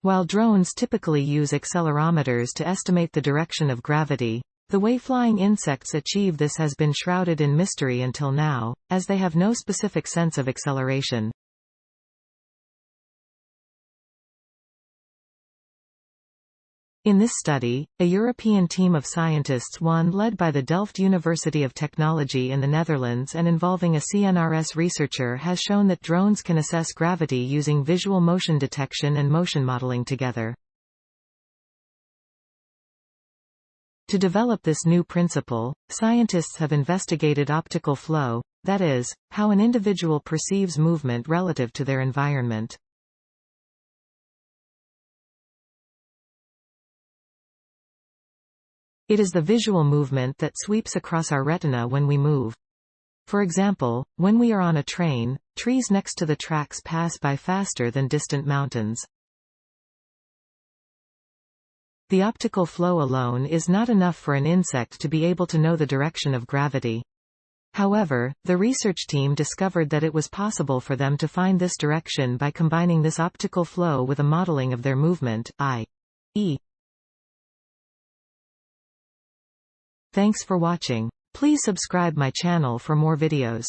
While drones typically use accelerometers to estimate the direction of gravity, the way flying insects achieve this has been shrouded in mystery until now, as they have no specific sense of acceleration. In this study, a European team of scientists, one led by the Delft University of Technology in the Netherlands and involving a CNRS researcher, has shown that drones can assess gravity using visual motion detection and motion modeling together. To develop this new principle, scientists have investigated optical flow, that is, how an individual perceives movement relative to their environment. It is the visual movement that sweeps across our retina when we move. For example, when we are on a train, trees next to the tracks pass by faster than distant mountains. The optical flow alone is not enough for an insect to be able to know the direction of gravity. However, the research team discovered that it was possible for them to find this direction by combining this optical flow with a modeling of their movement, i.e. Thanks for watching. Please subscribe my channel for more videos.